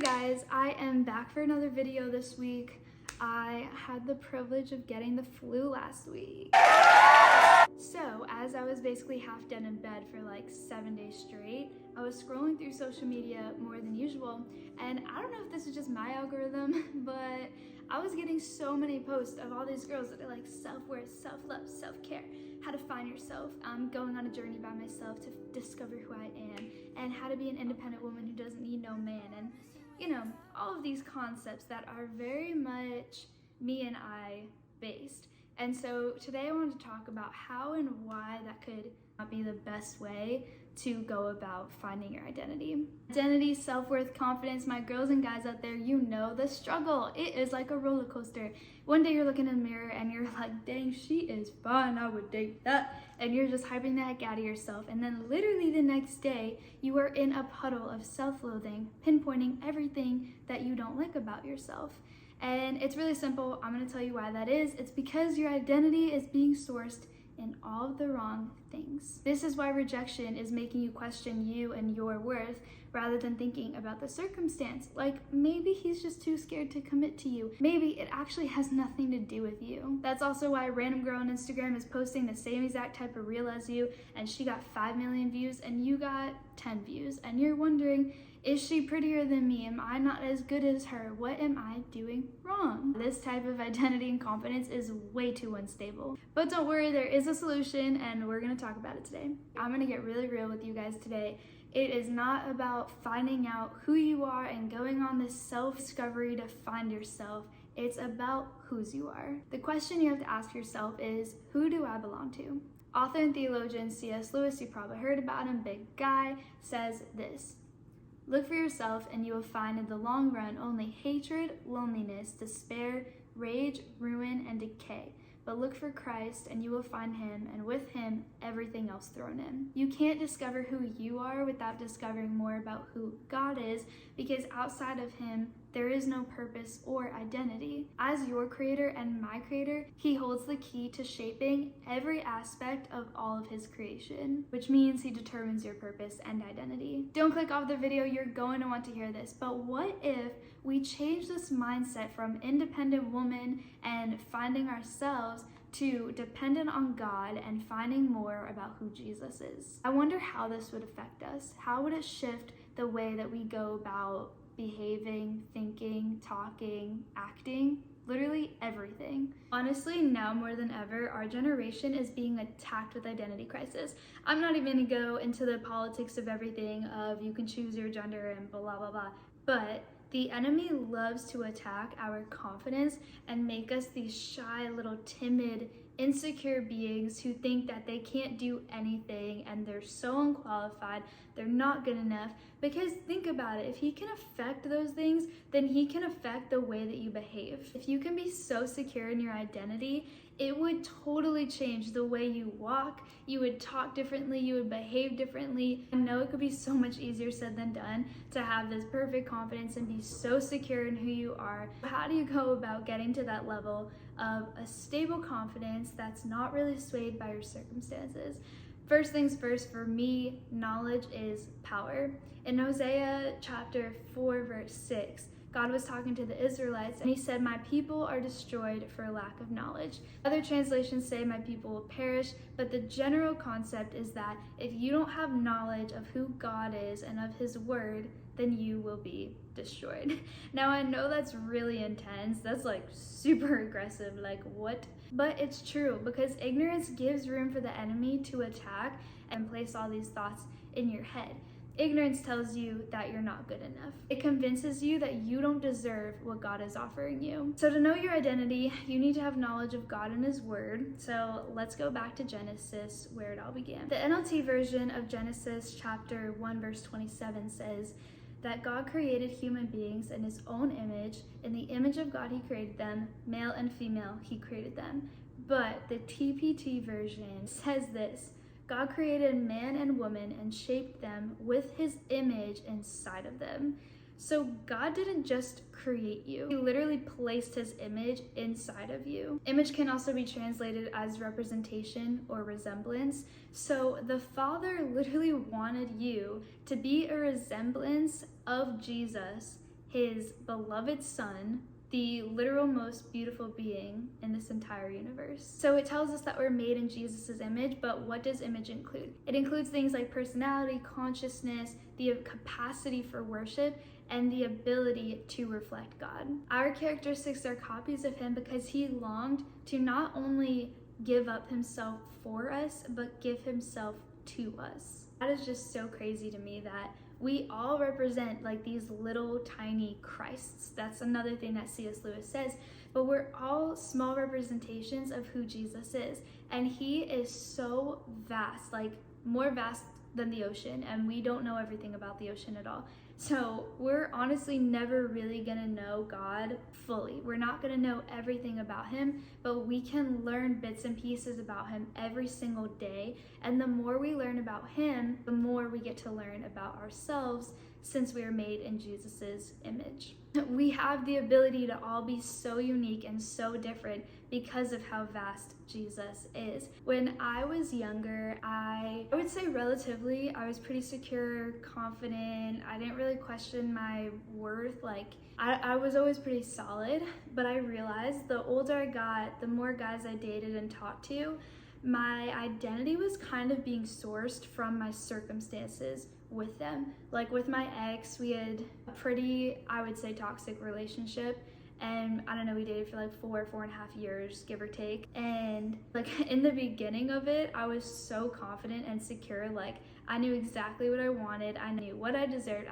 Guys, I am back for another video this week. I had the privilege of getting the flu last week. So, as I was basically half dead in bed for like 7 days straight, I was scrolling through social media more than usual, and I don't know if this is just my algorithm, but I was getting so many posts of all these girls that are like self-worth, self-love, self-care, how to find yourself, going on a journey by myself to discover who I am, and how to be an independent woman who doesn't need no man, and you know, all of these concepts that are very much me and I based. And so today I wanted to talk about how and why that could not be the best way to go about finding your identity. Identity, self-worth, confidence, my girls and guys out there, you know the struggle. It is like a roller coaster. One day you're looking in the mirror and you're like, dang, she is fun, I would date that. And you're just hyping the heck out of yourself. And then literally the next day, you are in a puddle of self-loathing, pinpointing everything that you don't like about yourself. And it's really simple. I'm going to tell you why that is. It's because your identity is being sourced in all of the wrong things. This is why rejection is making you question you and your worth rather than thinking about the circumstance. Like, maybe he's just too scared to commit to you. Maybe it actually has nothing to do with you. That's also why a random girl on Instagram is posting the same exact type of reel as you, and she got 5 million views and you got 10 views. And you're wondering, is she prettier than me? Am I not as good as her? What am I doing wrong? This type of identity and confidence is way too unstable. But don't worry, there is a solution and we're gonna talk about it today. I'm gonna get really real with you guys today. It is not about finding out who you are and going on this self-discovery to find yourself. It's about whose you are. The question you have to ask yourself is, who do I belong to? Author and theologian C.S. Lewis, you probably heard about him, big guy, says this: look for yourself and you will find in the long run only hatred, loneliness, despair, rage, ruin, and decay. But look for Christ and you will find him, and with him, everything else thrown in. You can't discover who you are without discovering more about who God is, because outside of him, there is no purpose or identity. As your creator and my creator, he holds the key to shaping every aspect of all of his creation, which means he determines your purpose and identity. Don't click off the video, you're going to want to hear this, but what if we change this mindset from independent woman and finding ourselves to dependent on God and finding more about who Jesus is? I wonder how this would affect us. How would it shift the way that we go about behaving, thinking, talking, acting, literally everything? Honestly, now more than ever, our generation is being attacked with identity crisis. I'm not even gonna go into the politics of everything of you can choose your gender and blah, blah, blah, but the enemy loves to attack our confidence and make us these shy, little timid, insecure beings who think that they can't do anything and they're so unqualified, they're not good enough. Because think about it, if he can affect those things, then he can affect the way that you behave. If you can be so secure in your identity, it would totally change the way you walk, you would talk differently, you would behave differently. I know it could be so much easier said than done to have this perfect confidence and be so secure in who you are. How do you go about getting to that level of a stable confidence that's not really swayed by your circumstances? First things first, for me, knowledge is power. In Hosea chapter 4, verse 6, God was talking to the Israelites and he said, my people are destroyed for lack of knowledge. Other translations say my people will perish, but the general concept is that if you don't have knowledge of who God is and of his word, then you will be destroyed. Now I know that's really intense. That's like super aggressive, like what? But it's true, because ignorance gives room for the enemy to attack and place all these thoughts in your head. Ignorance tells you that you're not good enough. It convinces you that you don't deserve what God is offering you. So to know your identity, you need to have knowledge of God and his word. So let's go back to Genesis, where it all began. The NLT version of Genesis chapter 1, verse 27 says that God created human beings in his own image. In the image of God he created them, male and female he created them. But the TPT version says this: God created man and woman and shaped them with his image inside of them. So God didn't just create you. He literally placed his image inside of you. Image can also be translated as representation or resemblance. So the Father literally wanted you to be a resemblance of Jesus his beloved son, the literal most beautiful being in this entire universe. So it tells us that we're made in Jesus' image, but what does image include? It includes things like personality, consciousness, the capacity for worship, and the ability to reflect God. Our characteristics are copies of him because he longed to not only give up himself for us, but give himself to us. That is just so crazy to me that we all represent like these little tiny Christs. That's another thing that C.S. Lewis says, but we're all small representations of who Jesus is. And he is so vast, like more vast than the ocean, and we don't know everything about the ocean at all. So we're honestly never really gonna know God fully. We're not gonna know everything about him, but we can learn bits and pieces about him every single day. And the more we learn about him, the more we get to learn about ourselves, since we are made in Jesus's image. We have the ability to all be so unique and so different because of how vast Jesus is. When I was younger, I would say relatively, I was pretty secure, confident. I didn't really question my worth. Like, I was always pretty solid, but I realized the older I got, the more guys I dated and talked to, my identity was kind of being sourced from my circumstances with them. Like with my ex, we had a pretty, I would say, toxic relationship. And I don't know, we dated for like 4.5 years, give or take. And like in the beginning of it, I was so confident and secure. Like I knew exactly what I wanted. I knew what I deserved.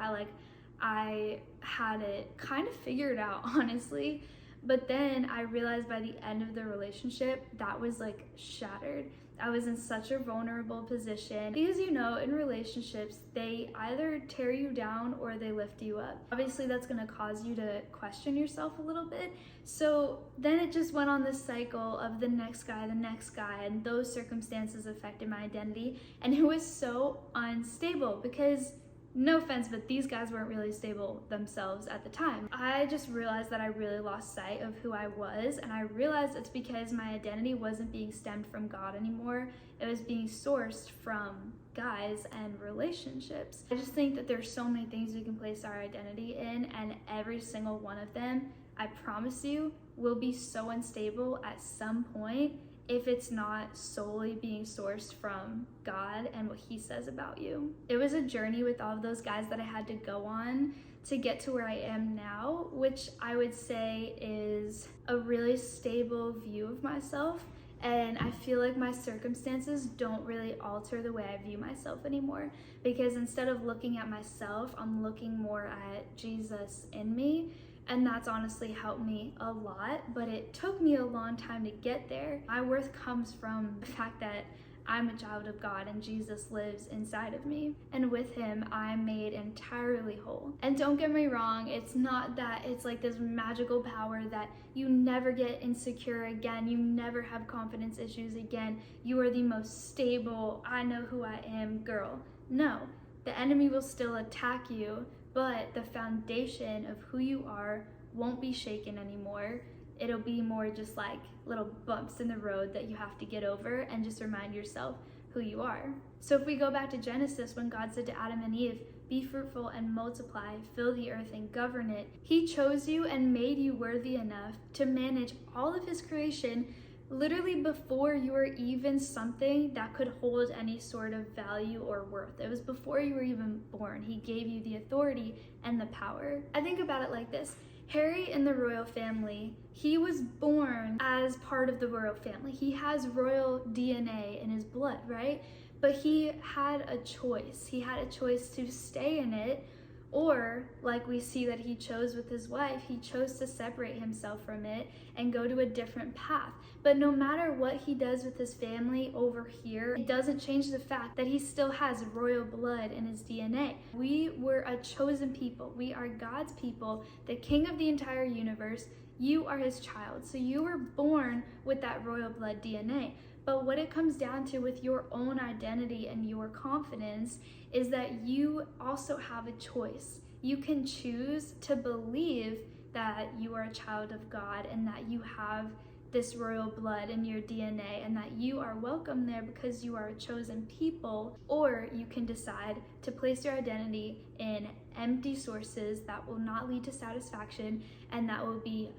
I had it kind of figured out, honestly. But then I realized by the end of the relationship, that was like shattered. I was in such a vulnerable position. Because you know, in relationships, they either tear you down or they lift you up. Obviously, that's gonna cause you to question yourself a little bit. So then it just went on this cycle of the next guy, and those circumstances affected my identity. And it was so unstable because, no offense, but these guys weren't really stable themselves at the time. I just realized that I really lost sight of who I was, and I realized it's because my identity wasn't being stemmed from God anymore. It was being sourced from guys and relationships. I just think that there's so many things we can place our identity in, and every single one of them, I promise you, will be so unstable at some point if it's not solely being sourced from God and what he says about you. It was a journey with all of those guys that I had to go on to get to where I am now, which I would say is a really stable view of myself. And I feel like my circumstances don't really alter the way I view myself anymore, because instead of looking at myself, I'm looking more at Jesus in me. And that's honestly helped me a lot, but it took me a long time to get there. My worth comes from the fact that I'm a child of God and Jesus lives inside of me. And with him, I'm made entirely whole. And don't get me wrong, it's not that it's like this magical power that you never get insecure again, you never have confidence issues again, you are the most stable, I know who I am girl. No, the enemy will still attack you, but the foundation of who you are won't be shaken anymore. It'll be more just like little bumps in the road that you have to get over and just remind yourself who you are. So if we go back to Genesis, when God said to Adam and Eve, "Be fruitful and multiply, fill the earth and govern it," he chose you and made you worthy enough to manage all of his creation literally before you were even something that could hold any sort of value or worth. It was before you were even born. He gave you the authority and the power. I think about it like this. Harry in the royal family, he was born as part of the royal family. He has royal DNA in his blood, right? But he had a choice. He had a choice to stay in it, or like we see that he chose with his wife, he chose to separate himself from it and go to a different path. But no matter what he does with his family over here, it doesn't change the fact that he still has royal blood in his DNA. We were a chosen people. We are God's people, the king of the entire universe. You are his child. So you were born with that royal blood DNA. But what it comes down to with your own identity and your confidence is that you also have a choice. You can choose to believe that you are a child of God and that you have this royal blood in your DNA and that you are welcome there because you are a chosen people, or you can decide to place your identity in empty sources that will not lead to satisfaction and that will be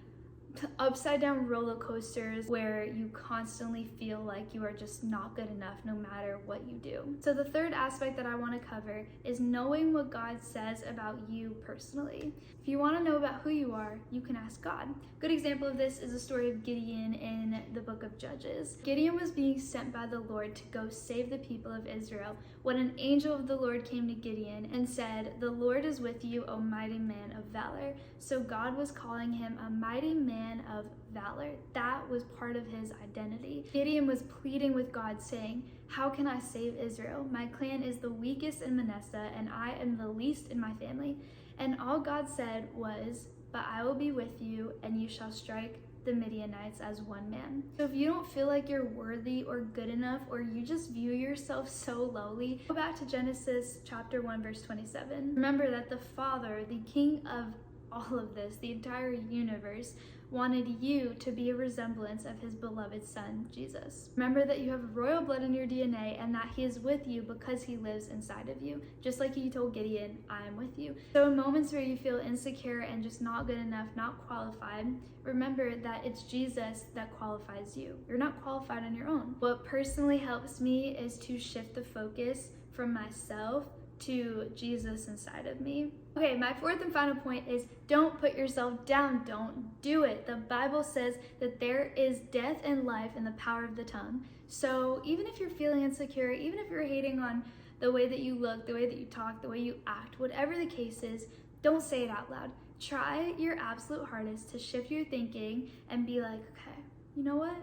upside down roller coasters where you constantly feel like you are just not good enough no matter what you do. So the third aspect that I want to cover is knowing what God says about you personally. If you want to know about who you are, you can ask God. A good example of this is the story of Gideon in the book of Judges. Gideon was being sent by the Lord to go save the people of Israel when an angel of the Lord came to Gideon and said, "The Lord is with you, O mighty man of valor." So God was calling him a mighty man of valor. That was part of his identity. Gideon was pleading with God, saying, "How can I save Israel? My clan is the weakest in Manasseh, and I am the least in my family." And all God said was, "But I will be with you, and you shall strike the Midianites as one man." So if you don't feel like you're worthy or good enough, or you just view yourself so lowly, go back to Genesis chapter 1, verse 27. Remember that the Father, the King of all of this, the entire universe, wanted you to be a resemblance of his beloved son, Jesus. Remember that you have royal blood in your DNA and that he is with you because he lives inside of you. Just like he told Gideon, "I am with you." So in moments where you feel insecure and just not good enough, not qualified, remember that it's Jesus that qualifies you. You're not qualified on your own. What personally helps me is to shift the focus from myself to Jesus inside of me. Okay, my fourth and final point is don't put yourself down. Don't do it. The Bible says that there is death and life in the power of the tongue. So even if you're feeling insecure, even if you're hating on the way that you look, the way that you talk, the way you act, whatever the case is, don't say it out loud. Try your absolute hardest to shift your thinking and be like, okay, you know what?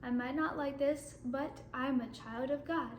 I might not like this, but I'm a child of God.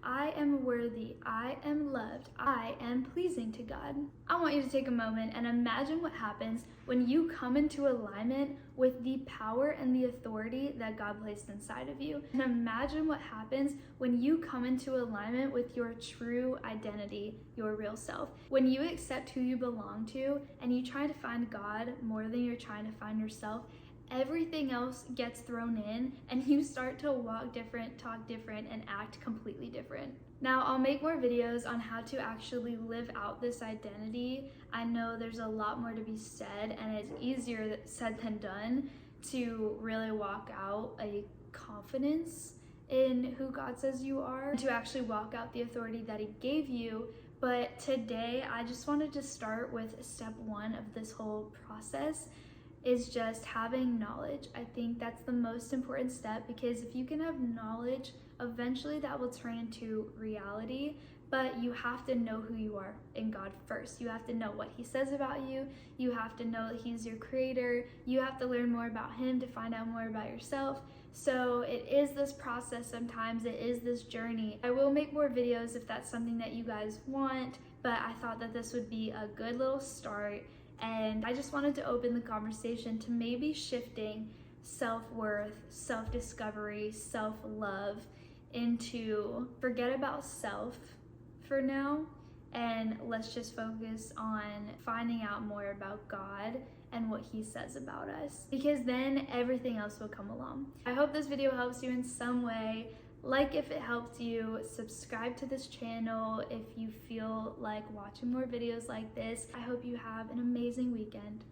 I am worthy, I am loved, I am pleasing to God. I want you to take a moment and imagine what happens when you come into alignment with the power and the authority that God placed inside of you. And imagine what happens when you come into alignment with your true identity, your real self. When you accept who you belong to and you try to find God more than you're trying to find yourself, everything else gets thrown in and you start to walk different, talk different, and act completely different. Now, I'll make more videos on how to actually live out this identity. I know there's a lot more to be said and it's easier said than done to really walk out a confidence in who God says you are, to actually walk out the authority that he gave you. But today, I just wanted to start with step one of this whole process, is just having knowledge. I think that's the most important step, because if you can have knowledge, eventually that will turn into reality. But you have to know who you are in God first. You have to know what he says about you. You have to know that he's your creator. You have to learn more about him to find out more about yourself. So it is this process sometimes, it is this journey. I will make more videos if that's something that you guys want, but I thought that this would be a good little start. And I just wanted to open the conversation to maybe shifting self-worth, self-discovery, self-love into forget about self for now, and let's just focus on finding out more about God and what he says about us, because then everything else will come along. I hope this video helps you in some way. Like if it helped you, subscribe to this channel if you feel like watching more videos like this. I hope you have an amazing weekend.